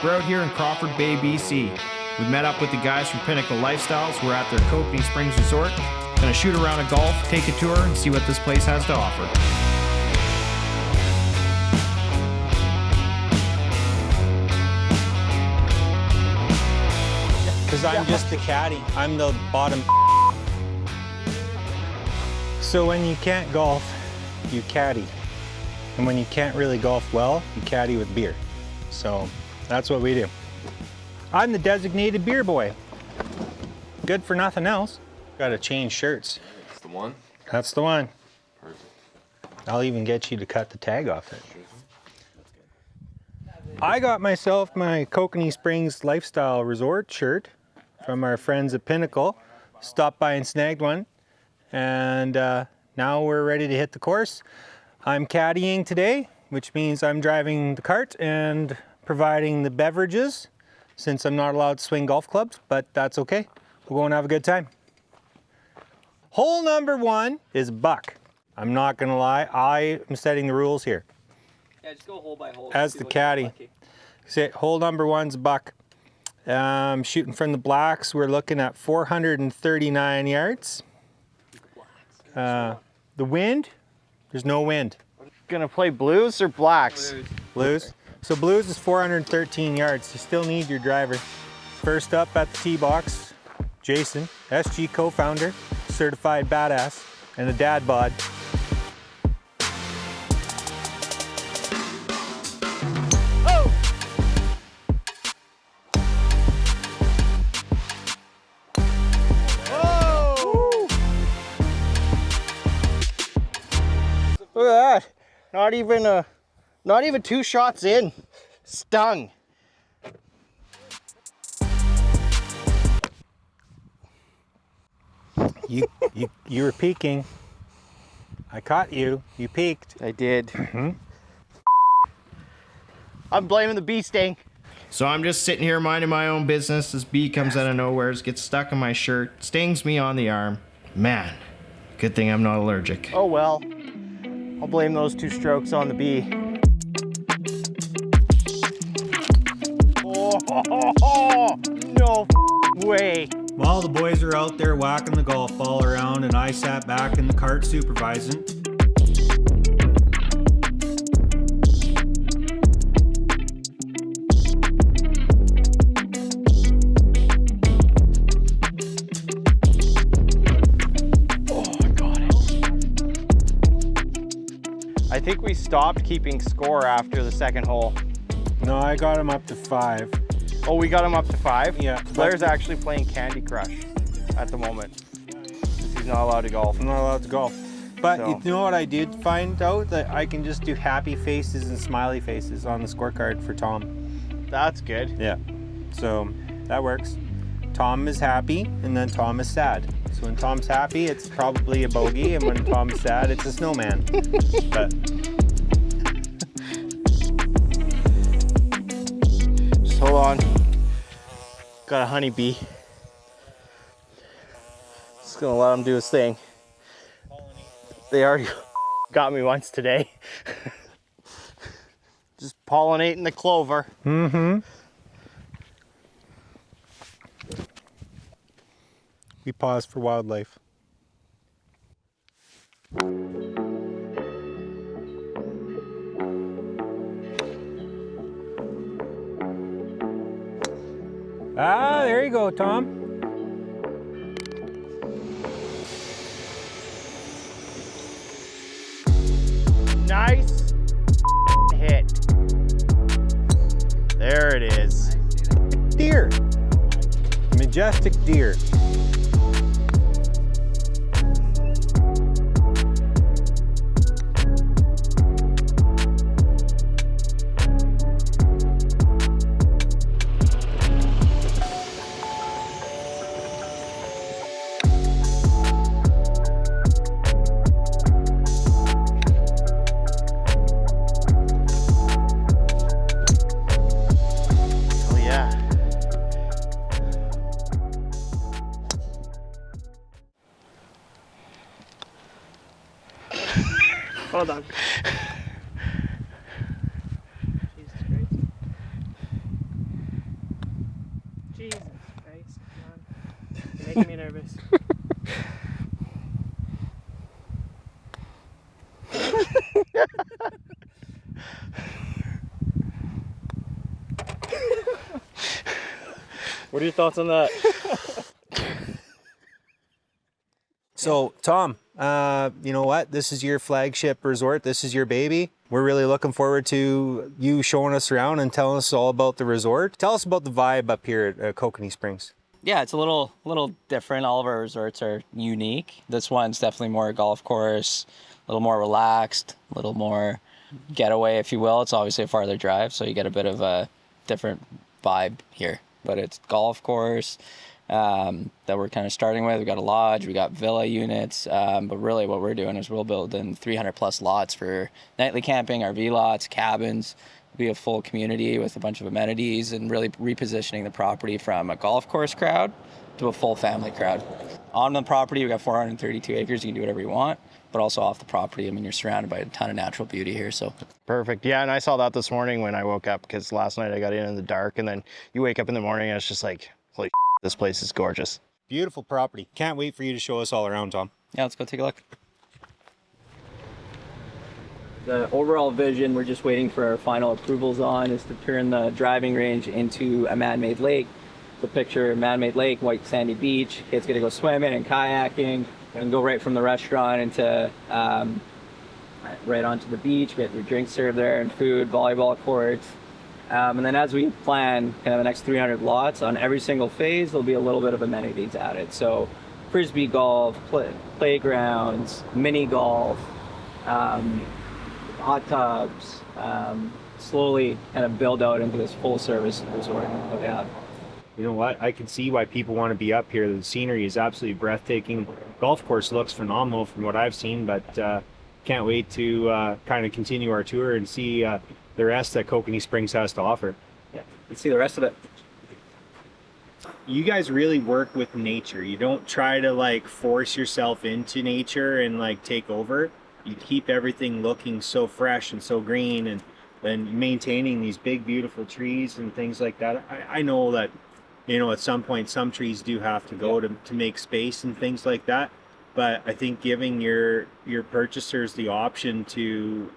We're out here in Crawford Bay, BC. We met up with the guys from Pinnacle Lifestyles. We're at their Kokanee Springs Resort. Gonna shoot around a golf, take a tour, and see what this place has to offer. Because I'm just the caddy. I'm the bottom. So when you can't golf, you caddy. And when you can't really golf well, you caddy with beer. So that's what we do. I'm the designated beer boy. Good for nothing else. Gotta change shirts. That's the one? That's the one. Perfect. I'll even get you to cut the tag off it. I got myself my Kokanee Springs Lifestyle Resort shirt from our friends at Pinnacle. Stopped by and snagged one. And now we're ready to hit the course. I'm caddying today, which means I'm driving the cart and providing the beverages, since I'm not allowed to swing golf clubs, but that's okay. We'll go and have a good time. Hole number 1 is buck. I'm not gonna lie, I am setting the rules here. Yeah, just go hole by hole. As the caddy. Hole number 1's buck. Shooting from the blacks, we're looking at 439 yards. The wind, there's no wind. Gonna play blues or blacks? Blues. So blues is 413 yards. You still need your driver. First up at the tee box, Jason, SG co-founder, certified badass, and a dad bod. Look at that. Not even 2 shots in. Stung. You were peeking. I caught you. You peeked. I did. I'm blaming the bee sting. So I'm just sitting here minding my own business. This bee comes out of nowhere, gets stuck in my shirt, stings me on the arm. Man, good thing I'm not allergic. Oh well. I'll blame those 2 strokes on the bee. Oh, no way. While the boys are out there whacking the golf ball around and I sat back in the cart supervising. I think we stopped keeping score after the 2nd hole. No, I got him up to 5. Oh, we got him up to 5? Yeah. Blair's actually playing Candy Crush at the moment. He's not allowed to golf. I'm not allowed to golf. But So. you know what I did find out? That I can just do happy faces and smiley faces on the scorecard for Tom. That's good. Yeah. So that works. Tom is happy and then Tom is sad. So when Tom's happy, it's probably a bogey, and when Tom's sad, it's a snowman. But Just hold on. Got a honeybee. Just gonna let him do his thing. They already got me once today. Just pollinating the clover. mm-hmm. We pause for wildlife. Ah, there you go, Tom. Nice hit. There it is. Deer. Majestic deer. Oh yeah. Hold on. Making me nervous. What are your thoughts on that? So, Tom, you know what? This is your flagship resort. This is your baby. We're really looking forward to you showing us around and telling us all about the resort. Tell us about the vibe up here at Kokanee Springs. Yeah, it's a little different. All of our resorts are unique. This one's definitely more golf course, a little more relaxed, a little more getaway, if you will. It's obviously a farther drive, so you get a bit of a different vibe here. But it's golf course that we're kind of starting with. We got a lodge, we got villa units, but really what we're doing is we'll build in 300 plus lots for nightly camping, RV lots, cabins. Be a full community with a bunch of amenities and really repositioning the property from a golf course crowd to a full family crowd. On the property, we got 432 acres. You can do whatever you want, but also off the property, I mean, you're surrounded by a ton of natural beauty here. So Perfect. Yeah, and I saw that this morning when I woke up, because last night I got in the dark, and then you wake up in the morning and it's just like, holy this place is gorgeous. Beautiful property. Can't wait for you to show us all around, Tom. yeah, let's go take a look. The overall vision we're just waiting for our final approvals on is to turn the driving range into a man-made lake. So picture a man-made lake, white sandy beach, kids get to go swimming and kayaking and go right from the restaurant into right onto the beach, get your drinks served there and food, volleyball courts. And then as we plan kind of the next 300 lots, on every single phase there'll be a little bit of amenities added. So frisbee golf, playgrounds, mini golf, hot tubs, slowly kind of build out into this full service resort that we have. You know what? I can see why people want to be up here. The scenery is absolutely breathtaking. Golf course looks phenomenal from what I've seen, but can't wait to kind of continue our tour and see the rest that Kokanee Springs has to offer. Yeah, let's see the rest of it. You guys really work with nature. You don't try to like force yourself into nature and like take over. You keep everything looking so fresh and so green, and maintaining these big beautiful trees and things like that. I know that, you know, at some point some trees do have to go to make space and things like that, but I think giving your purchasers the option to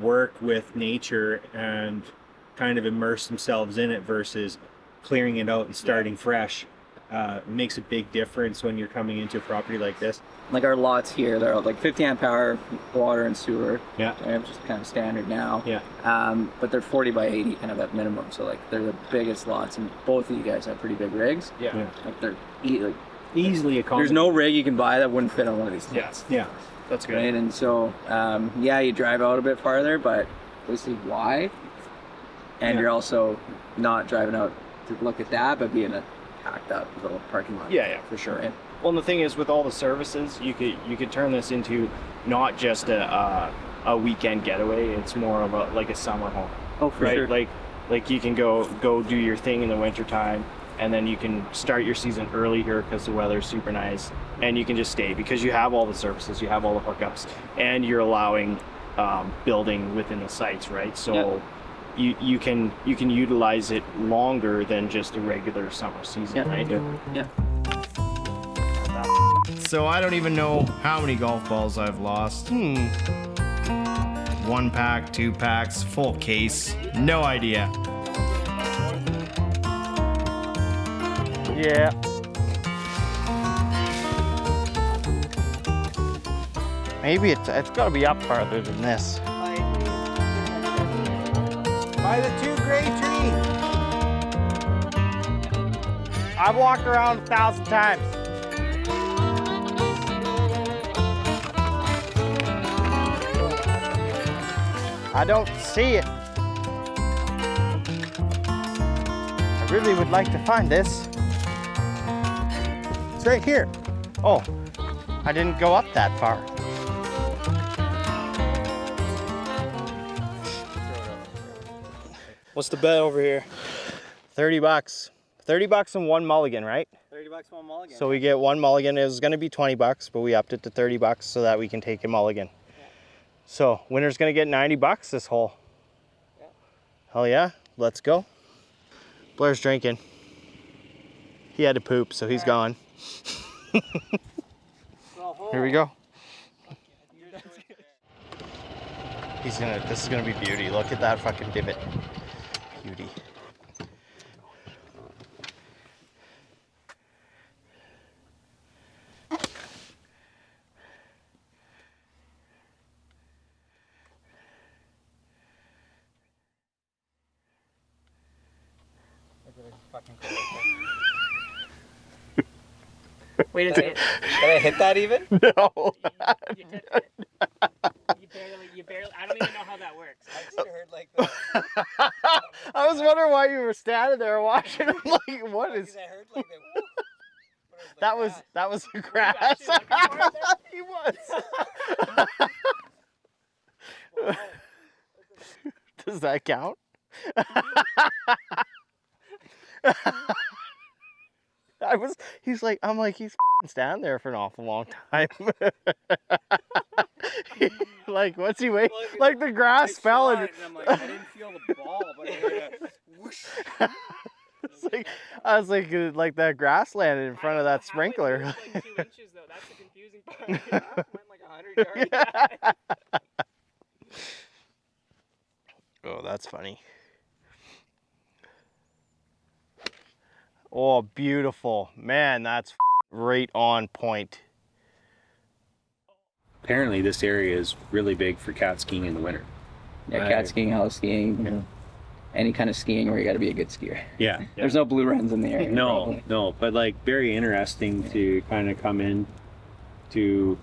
work with nature and kind of immerse themselves in it versus clearing it out and starting fresh makes a big difference when you're coming into a property like this. Like our lots here, they're like 50 amp hour water and sewer. Yeah. Which is kind of standard now. Yeah. But they're 40 by 80 kind of at minimum. So like they're the biggest lots, and both of you guys have pretty big rigs. Yeah. Like they're Easily accommodated. there's no rig you can buy that wouldn't fit on one of these lots. Yeah. That's good. Right. And so yeah, you drive out a bit farther, but basically wide, and you're also not driving out to look at that, but being a packed up little parking lot. Yeah, for sure. Right? Well, and the thing is, with all the services, you could turn this into not just a weekend getaway. It's more of a summer home. Oh, for right? sure. Like you can go do your thing in the wintertime, and then you can start your season early here because the weather's super nice, and you can just stay because you have all the services, you have all the hookups, and you're allowing building within the sites, right? So you can utilize it longer than just a regular summer season, right? Yeah. So I don't even know how many golf balls I've lost. 1 pack, 2 packs, full case. No idea. Yeah. Maybe it's got to be up farther than this. By the 2 gray trees. I've walked around 1,000 times. I don't see it. I really would like to find this. It's right here. Oh, I didn't go up that far. What's the bet over here? 30 bucks. 30 bucks and 1 mulligan, right? 30 bucks one mulligan. So we get 1 mulligan. It was going to be 20 bucks, but we upped it to 30 bucks so that we can take a mulligan. So winner's going to get 90 bucks this hole. Yeah. Hell yeah. Let's go. Blair's drinking. He had to poop, so he's gone. Here we go. This is gonna be beauty. Look at that fucking divot. Beauty. Wait a second. Did I hit that even? No. You barely, I don't even know how that works. I just heard like the. I was wondering why you were standing there watching. I'm like, what is? I heard like the. That was the grass. actually looking for it He was. Does that count? He's standing there for an awful long time. Like, what's he waiting? Like the grass fell and I'm like, I didn't feel the ball, but I heard a whoosh. I was like that grass landed in front of that sprinkler. Like 2 inches though. That's the confusing part. Went like 100 yards. Oh, that's funny. Oh, beautiful. Man, that's right on point. Apparently this area is really big for cat skiing in the winter. Yeah, cat skiing, heli skiing, any kind of skiing where you got to be a good skier. Yeah. There's no blue runs in the area. No, but like very interesting to kind of come in to,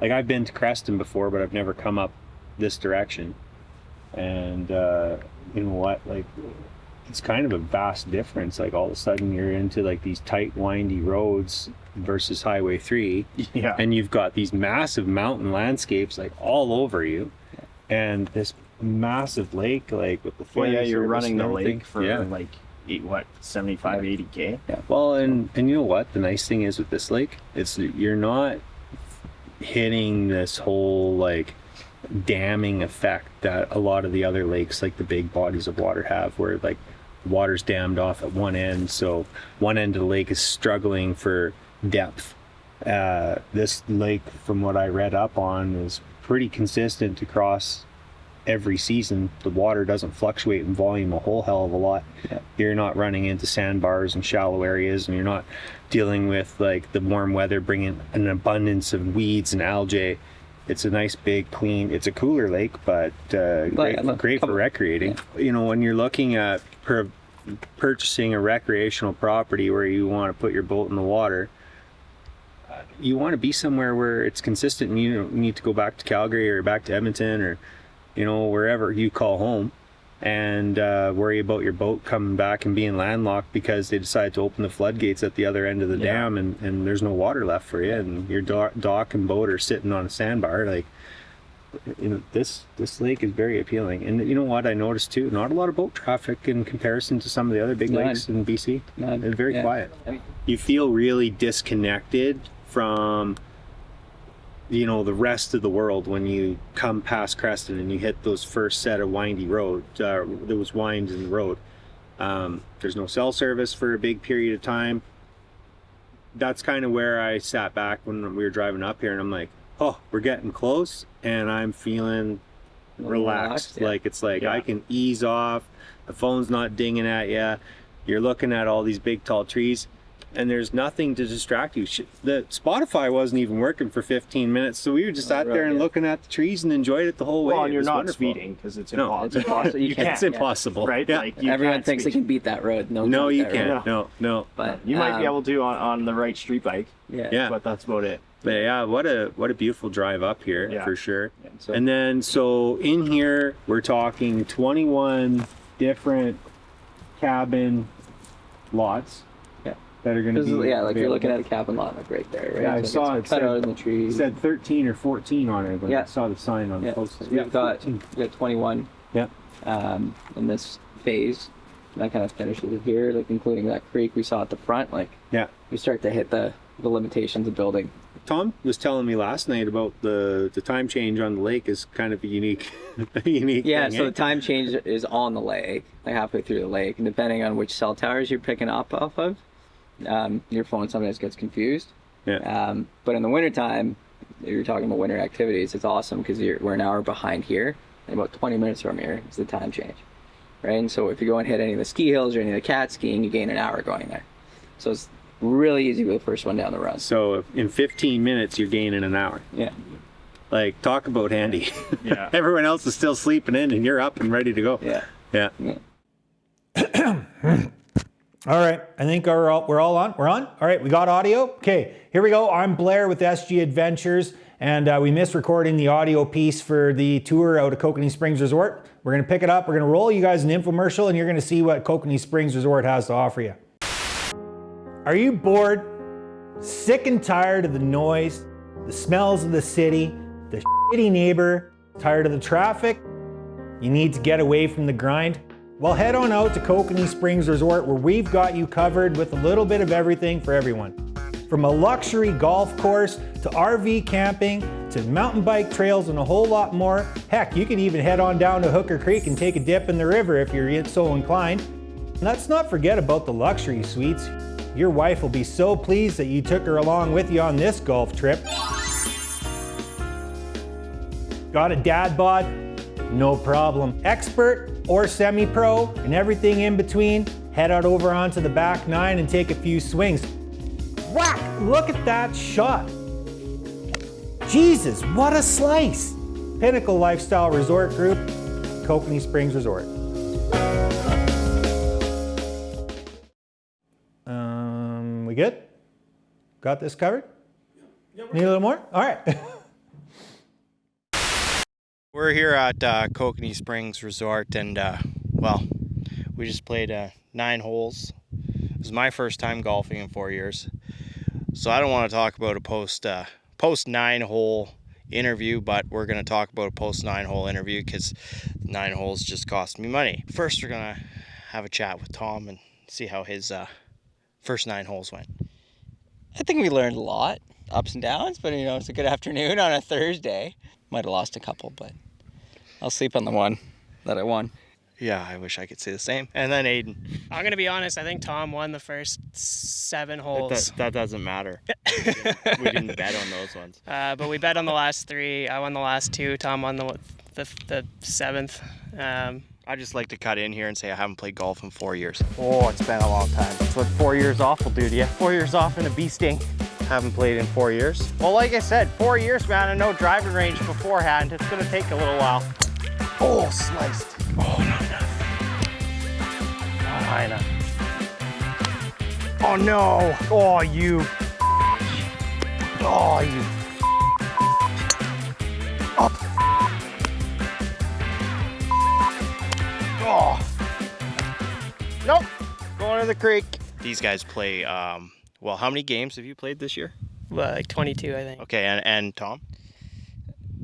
like I've been to Creston before, but I've never come up this direction. And you know what, like it's kind of a vast difference. Like all of a sudden you're into like these tight windy roads versus Highway 3. Yeah. And you've got these massive mountain landscapes like all over you. And this massive lake, like with the Well, yeah, ferry you're service running and the everything. lake for like 75, 80K. Yeah. Well, and you know what? The nice thing is with this lake, it's you're not hitting this whole like damming effect that a lot of the other lakes, like the big bodies of water, have, where like water's dammed off at one end, so one end of the lake is struggling for depth. This lake, from what I read up on, is pretty consistent across every season. The water doesn't fluctuate in volume a whole hell of a lot. Yeah. You're not running into sandbars and shallow areas, and you're not dealing with like the warm weather bringing an abundance of weeds and algae. It's a nice big clean, it's a cooler lake, but great for recreating. You know, when you're looking at purchasing a recreational property where you want to put your boat in the water, you want to be somewhere where it's consistent, and you don't need to go back to Calgary or back to Edmonton or, you know, wherever you call home, and worry about your boat coming back and being landlocked because they decide to open the floodgates at the other end of the dam, and there's no water left for you, and your dock and boat are sitting on a sandbar. Like, you know, this lake is very appealing. And you know what I noticed too? Not a lot of boat traffic in comparison to some of the other big lakes in BC. It's very quiet. You feel really disconnected from, you know, the rest of the world when you come past Creston and you hit those first set of windy road, those winds in the road. There's no cell service for a big period of time. That's kind of where I sat back when we were driving up here, and I'm like, oh, we're getting close, and I'm feeling relaxed. Yeah. Like, it's like I can ease off, the phone's not dinging at you, you're looking at all these big tall trees, and there's nothing to distract you. The Spotify wasn't even working for 15 minutes, so we were just sat there and looking at the trees and enjoyed it the whole way. Well, and It you're was not wonderful. speeding because it's No, impossible. It's impossible. You can't. It's impossible, Right? Yeah. Like, you Everyone can't thinks they speed. can beat that road. No, you jump that road. can't. No. But You might be able to on the right street bike, Yeah. but that's about it. But yeah, what a beautiful drive up here, Yeah. for sure. So- And then, so in here, we're talking 21 different cabin lots. Yeah. That are going to be like you're available. looking at a cabin lot, like right there, right? Yeah, I So saw it's it cut out said- in the tree. It said 13 or 14 on it, but I Yeah. saw the sign on the Yeah, post. so we've got 14. 21 Yeah. in this phase. That kind of finishes it here, like including that creek we saw at the front. Like Yeah. we start to hit the limitations of building. Tom was telling me last night about the time change on the lake is kind of a unique, unique Yeah, thing, so eh? the time change is on the lake, like halfway through the lake, and depending on which cell towers you're picking up off of, your phone sometimes gets confused. Yeah. But in the wintertime, if you're talking about winter activities, it's awesome because we're an hour behind here, and about 20 minutes from here is the time change, right? And so if you go and hit any of the ski hills or any of the cat skiing, you gain an hour going there. So it's really easy with the first one down the run. So in 15 minutes, you're gaining an hour. Yeah. Like, talk about handy. Yeah. Everyone else is still sleeping in, and you're up and ready to go. Yeah. Yeah. All right, I think we're all on. We're on? All right, we got audio? Okay, here we go. I'm Blair with SG Adventures, and we missed recording the audio piece for the tour out of Kokanee Springs Resort. We're gonna pick it up, we're gonna roll you guys an infomercial, and you're gonna see what Kokanee Springs Resort has to offer you. Are you bored? Sick and tired of the noise, the smells of the city, the shitty neighbor, tired of the traffic? You need to get away from the grind? Well, head on out to Kokanee Springs Resort, where we've got you covered with a little bit of everything for everyone. From a luxury golf course to RV camping to mountain bike trails and a whole lot more. Heck, you can even head on down to Hooker Creek and take a dip in the river if you're so inclined. And let's not forget about the luxury suites. Your wife will be so pleased that you took her along with you on this golf trip. Got a dad bod? No problem. Expert or semi-pro and everything in between, head out over onto the back nine and take a few swings. Whack! Look at that shot. Jesus, what a slice. Pinnacle Lifestyle Resort Group, Kokanee Springs Resort. We good? Got this covered? Need a little more? All right. We're here at Kokanee Springs Resort, and well, we just played 9 holes. It was my first time golfing in 4 years, so I don't want to talk about a post 9-hole interview, but we're going to talk about a post 9-hole interview because 9 holes just cost me money. First, we're going to have a chat with Tom and see how his first 9 holes went. I think we learned a lot, ups and downs, but you know, it's a good afternoon on a Thursday. Might have lost a couple, but I'll sleep on the one that I won. Yeah, I wish I could say the same. And then Aiden. I'm gonna be honest. I think Tom won the first 7 holes. That doesn't matter. We didn't bet on those ones. But we bet on the last 3. I won the last 2. Tom won the 7th. I just like to cut in here and say I haven't played golf in 4 years. Oh, it's been a long time. That's what 4 years off will do to you. 4 years off in a bee sting. Haven't played in 4 years. Well, like I said, 4 years, man, and no driving range beforehand. It's gonna take a little while. Oh, sliced. Oh, not enough. Not high enough. Oh, no. Oh, you. Oh, you. Oh. Nope. Going to the creek. These guys play, well, how many games have you played this year? Well, like 22, I think. Okay, and Tom?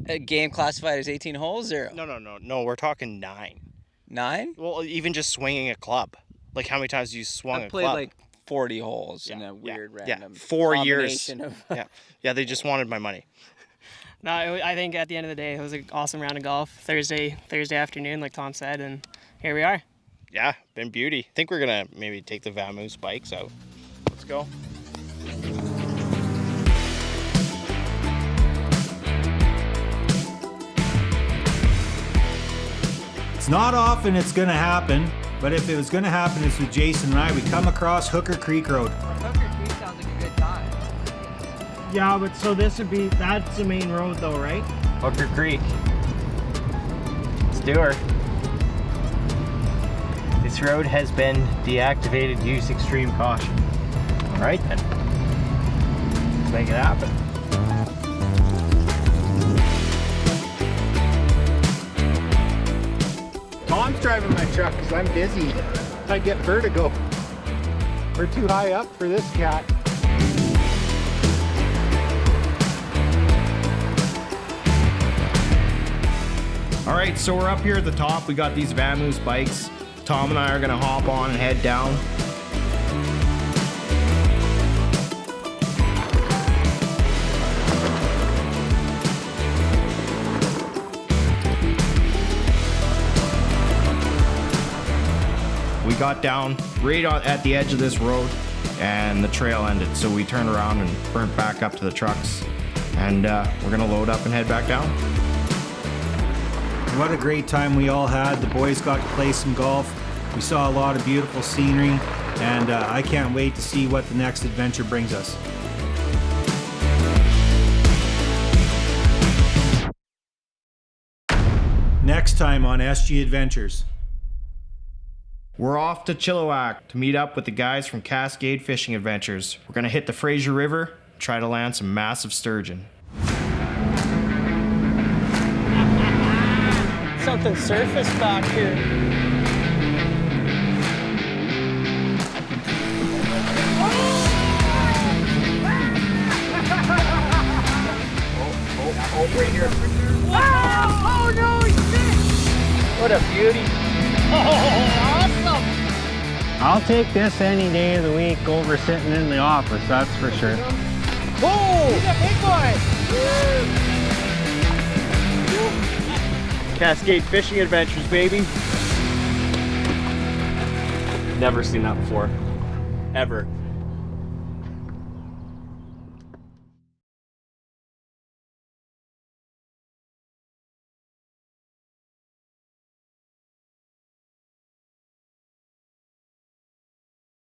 A game classified as 18 holes or No, we're talking 9. 9? Well, even just swinging a club. Like, how many times have you swung a I've played club? like 40 holes in a weird random 4 years. combination of Yeah, they just wanted my money. No, I think at the end of the day, it was an awesome round of golf. Thursday afternoon, like Tom said, and here we are. Yeah, been beauty. I think we're gonna maybe take the Vamoose bikes out. Let's go. It's not often it's gonna happen, but if it was gonna happen, it's with Jason and I. We come across Hooker Creek Road. Hooker Creek sounds like a good time. Yeah, but so that's the main road though, right? Hooker Creek. Let's do her. This road has been deactivated. Use extreme caution. All right then. Let's make it happen. Tom's driving my truck because I'm busy. I get vertigo. We're too high up for this cat. All right, so we're up here at the top. We got these Vamoose bikes. Tom and I are gonna hop on and head down. We got down right at the edge of this road. and the trail ended. So we turned around and burnt back up to the trucks, and we're gonna load up and head back down. What a great time we all had. The boys got to play some golf. We saw a lot of beautiful scenery, and I can't wait to see what the next adventure brings us. Next time on SG Adventures. We're off to Chilliwack to meet up with the guys from Cascade Fishing Adventures. We're gonna hit the Fraser River, try to land some massive sturgeon. Something surfaced back here. Right here. Oh no, shit! What a beauty. Awesome! I'll take this any day of the week over sitting in the office, that's for sure. Whoa! He's a big boy! Cascade Fishing Adventures, baby. Never seen that before. Ever.